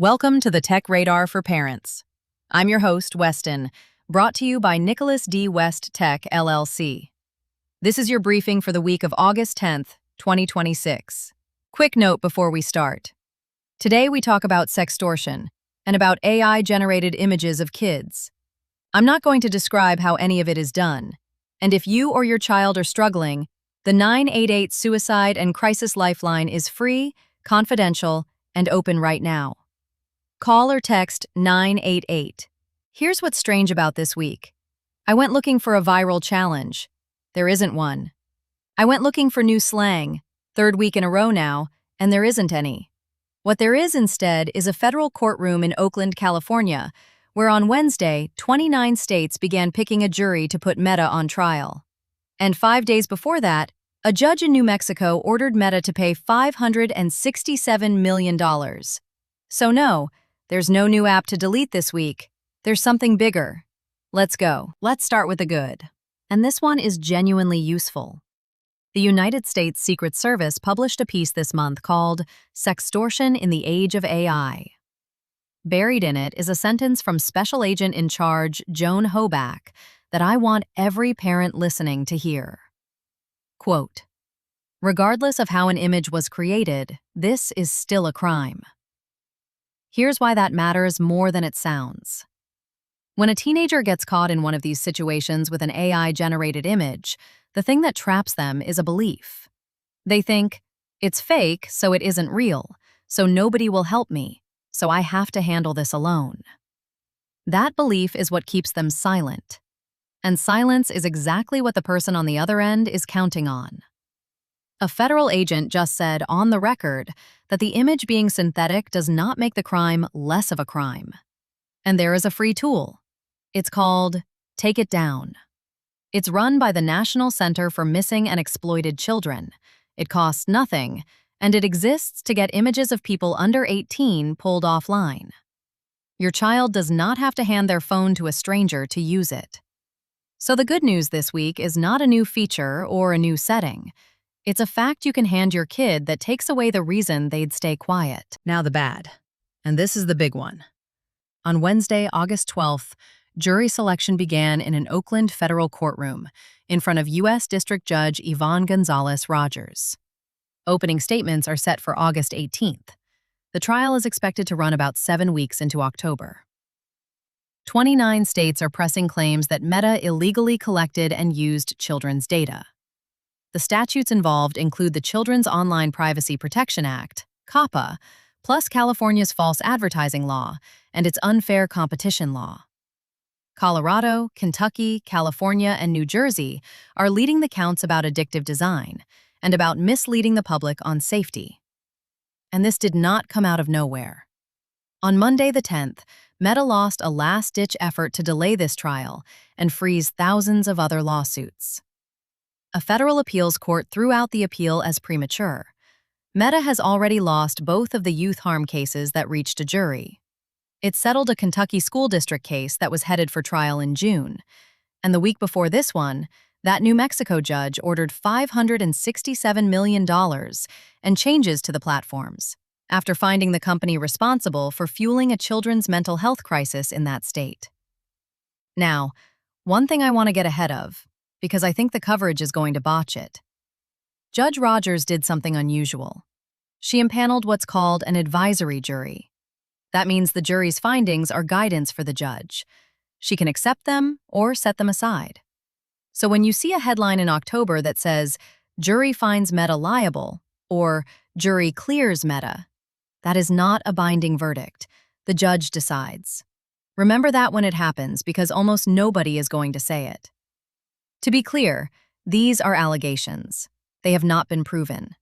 Welcome to the Tech Radar for Parents. I'm your host, Weston, brought to you by Nicholas D. West Tech, LLC. This is your briefing for the week of August 10th, 2026. Quick note before we start. Today we talk about sextortion and about AI-generated images of kids. I'm not going to describe how any of it is done, and if you or your child are struggling, the 988 Suicide and Crisis Lifeline is free, confidential, and open right now. Call or text 988. Here's what's strange about this week. I went looking for a viral challenge. There isn't one. I went looking for new slang, third week in a row now, and there isn't any. What there is instead is a federal courtroom in Oakland, California, where on Wednesday, 29 states began picking a jury to put Meta on trial. And 5 days before that, a judge in New Mexico ordered Meta to pay $567 million. So no, there's no new app to delete this week. There's something bigger. Let's go. Let's start with the good. And this one is genuinely useful. The United States Secret Service published a piece this month called Sextortion in the Age of AI. Buried in it is a sentence from Special Agent in Charge Joan Hoback that I want every parent listening to hear. Quote, "Regardless of how an image was created, this is still a crime." Here's why that matters more than it sounds. When a teenager gets caught in one of these situations with an AI-generated image, the thing that traps them is a belief. They think, it's fake, so it isn't real, so nobody will help me, so I have to handle this alone. That belief is what keeps them silent. And silence is exactly what the person on the other end is counting on. A federal agent just said on the record that the image being synthetic does not make the crime less of a crime. And there is a free tool. It's called Take It Down. It's run by the National Center for Missing and Exploited Children. It costs nothing, and it exists to get images of people under 18 pulled offline. Your child does not have to hand their phone to a stranger to use it. So the good news this week is not a new feature or a new setting. It's a fact you can hand your kid that takes away the reason they'd stay quiet. Now the bad. And this is the big one. On Wednesday, August 12th, jury selection began in an Oakland federal courtroom in front of U.S. District Judge Yvonne Gonzalez-Rogers. Opening statements are set for August 18th. The trial is expected to run about 7 weeks into October. 29 states are pressing claims that Meta illegally collected and used children's data. The statutes involved include the Children's Online Privacy Protection Act, COPPA, plus California's false advertising law and its unfair competition law. Colorado, Kentucky, California, and New Jersey are leading the counts about addictive design and about misleading the public on safety. And this did not come out of nowhere. On Monday the 10th, Meta lost a last-ditch effort to delay this trial and freeze thousands of other lawsuits. A federal appeals court threw out the appeal as premature. Meta has already lost both of the youth harm cases that reached a jury. It settled a Kentucky school district case that was headed for trial in June. And the week before this one, that New Mexico judge ordered $567 million and changes to the platforms, after finding the company responsible for fueling a children's mental health crisis in that state. Now, one thing I want to get ahead of, because I think the coverage is going to botch it. Judge Rogers did something unusual. She impaneled what's called an advisory jury. That means the jury's findings are guidance for the judge. She can accept them or set them aside. So when you see a headline in October that says, "Jury finds Meta liable," or "Jury clears Meta," that is not a binding verdict. The judge decides. Remember that when it happens, because almost nobody is going to say it. To be clear, these are allegations. They have not been proven.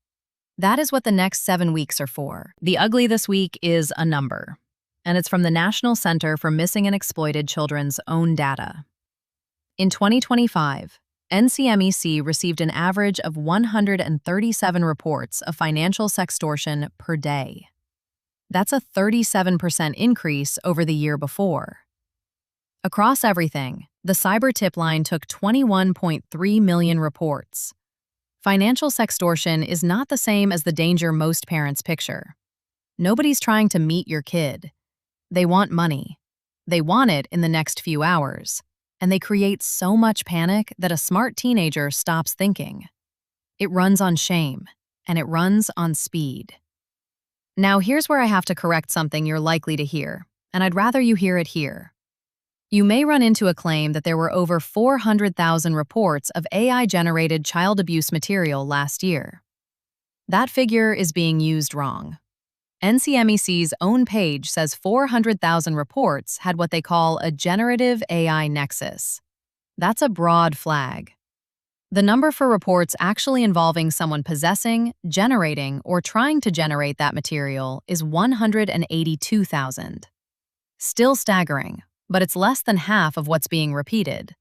That is what the next 7 weeks are for. The ugly this week is a number, and it's from the National Center for Missing and Exploited Children's own data. In 2025, NCMEC received an average of 137 reports of financial sextortion per day. That's a 37% increase over the year before. Across everything, the cyber tip line took 21.3 million reports. Financial sextortion is not the same as the danger most parents picture. Nobody's trying to meet your kid. They want money. They want it in the next few hours. And they create so much panic that a smart teenager stops thinking. It runs on shame, and it runs on speed. Now, here's where I have to correct something you're likely to hear, and I'd rather you hear it here. You may run into a claim that there were over 400,000 reports of AI-generated child abuse material last year. That figure is being used wrong. NCMEC's own page says 400,000 reports had what they call a generative AI nexus. That's a broad flag. The number for reports actually involving someone possessing, generating, or trying to generate that material is 182,000. Still staggering, but it's less than half of what's being repeated.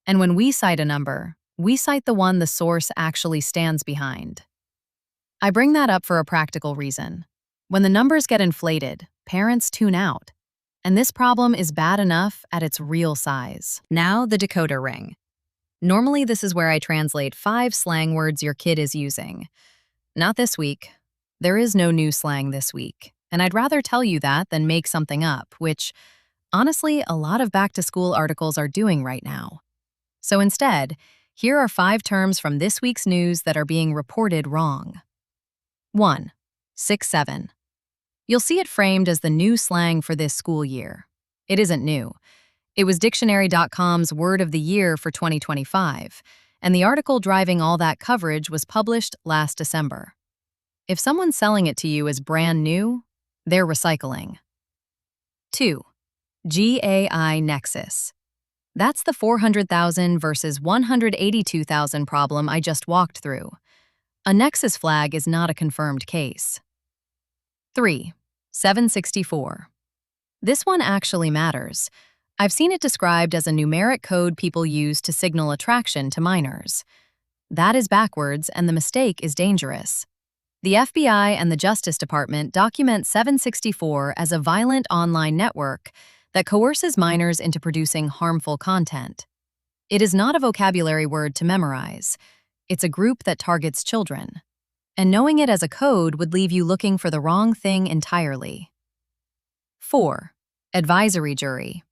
And when we cite a number, we cite the one the source actually stands behind. I bring that up for a practical reason. When the numbers get inflated, parents tune out. And this problem is bad enough at its real size. Now, the decoder ring. Normally, this is where I translate 5 slang words your kid is using. Not this week. There is no new slang this week, and I'd rather tell you that than make something up, which, honestly, a lot of back-to-school articles are doing right now. So instead, here are 5 terms from this week's news that are being reported wrong. 1. 6-7. You'll see it framed as the new slang for this school year. It isn't new. It was Dictionary.com's Word of the Year for 2025, and the article driving all that coverage was published last December. If someone's selling it to you as brand new, they're recycling. 2. GAI Nexus. That's the 400,000 versus 182,000 problem I just walked through. A nexus flag is not a confirmed case. 3. 764. This one actually matters. I've seen it described as a numeric code people use to signal attraction to minors. That is backwards, and the mistake is dangerous. The FBI and the Justice Department document 764 as a violent online network that coerces minors into producing harmful content. It is not a vocabulary word to memorize. It's a group that targets children. And knowing it as a code would leave you looking for the wrong thing entirely. 4. Advisory jury.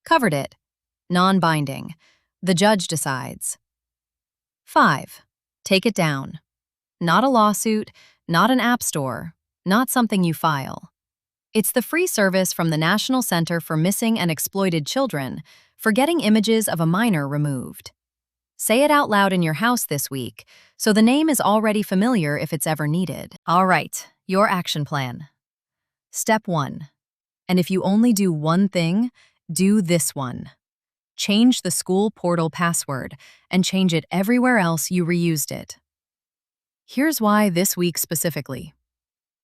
Covered it. Non-binding. The judge decides. 5. Take it down. Not a lawsuit, not an app store, not something you file. It's the free service from the National Center for Missing and Exploited Children for getting images of a minor removed. Say it out loud in your house this week, so the name is already familiar if it's ever needed. All right, your action plan. Step 1. And if you only do one thing, do this one. Change the school portal password and change it everywhere else you reused it. Here's why this week specifically.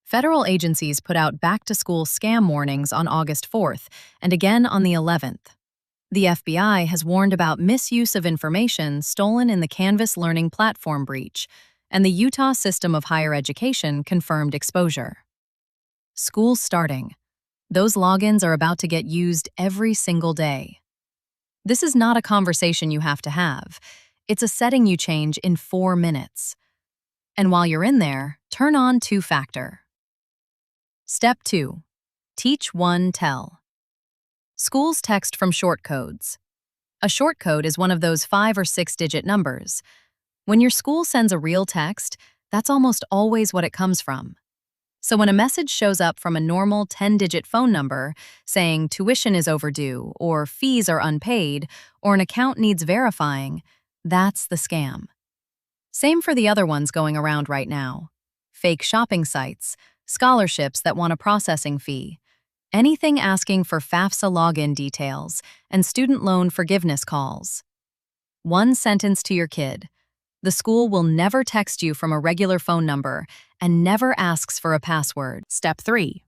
Federal agencies put out back-to-school scam warnings on August 4th and again on the 11th. The FBI has warned about misuse of information stolen in the Canvas Learning Platform breach, and the Utah System of Higher Education confirmed exposure. School's starting. Those logins are about to get used every single day. This is not a conversation you have to have. It's a setting you change in 4 minutes. And while you're in there, turn on 2-factor. Step 2. Teach one, tell. Schools text from short codes. A short code is one of those 5 or 6-digit numbers. When your school sends a real text, that's almost always what it comes from. So when a message shows up from a normal 10-digit phone number saying tuition is overdue, or fees are unpaid, or an account needs verifying, that's the scam. Same for the other ones going around right now. Fake shopping sites, scholarships that want a processing fee, anything asking for FAFSA login details, and student loan forgiveness calls. One sentence to your kid. The school will never text you from a regular phone number and never asks for a password. Step 3.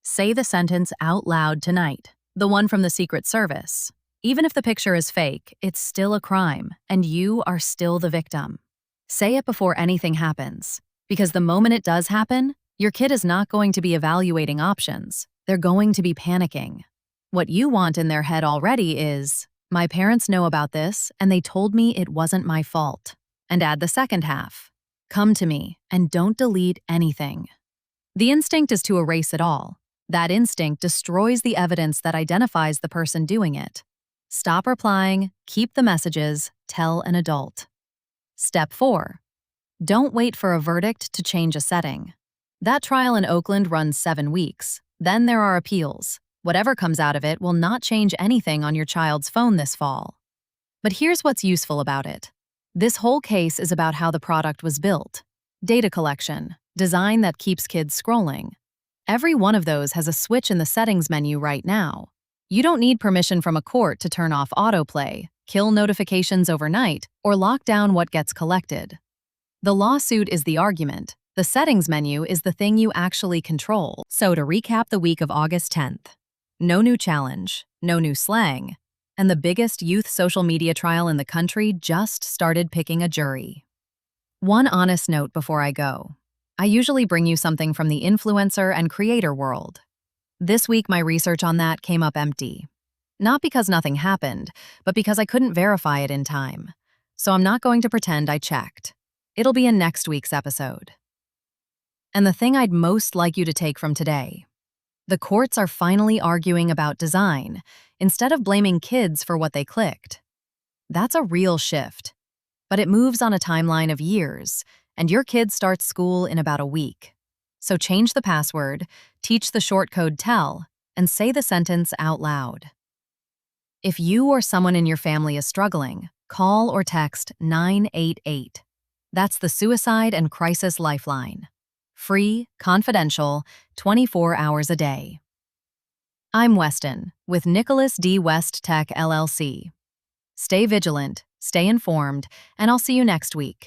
Say the sentence out loud tonight, the one from the Secret Service. Even if the picture is fake, it's still a crime, and you are still the victim. Say it before anything happens, because the moment it does happen, your kid is not going to be evaluating options. They're going to be panicking. What you want in their head already is, my parents know about this, and they told me it wasn't my fault. And add the second half. Come to me, and don't delete anything. The instinct is to erase it all. That instinct destroys the evidence that identifies the person doing it. Stop replying, keep the messages, tell an adult. Step 4. Don't wait for a verdict to change a setting. That trial in Oakland runs 7 weeks. Then there are appeals. Whatever comes out of it will not change anything on your child's phone this fall. But here's what's useful about it. This whole case is about how the product was built. Data collection, design that keeps kids scrolling. Every one of those has a switch in the settings menu right now. You don't need permission from a court to turn off autoplay, kill notifications overnight, or lock down what gets collected. The lawsuit is the argument. The settings menu is the thing you actually control. So to recap the week of August 10th, no new challenge, no new slang, and the biggest youth social media trial in the country just started picking a jury. One honest note before I go. I usually bring you something from the influencer and creator world. This week my research on that came up empty. Not because nothing happened, but because I couldn't verify it in time. So I'm not going to pretend I checked. It'll be in next week's episode. And the thing I'd most like you to take from today. The courts are finally arguing about design, instead of blaming kids for what they clicked. That's a real shift. But it moves on a timeline of years, and your kid starts school in about a week. So change the password, teach the short code TELL, and say the sentence out loud. If you or someone in your family is struggling, call or text 988. That's the Suicide and Crisis Lifeline. Free, confidential, 24 hours a day. I'm Weston, with Nicholas D. West Tech LLC. Stay vigilant, stay informed, and I'll see you next week.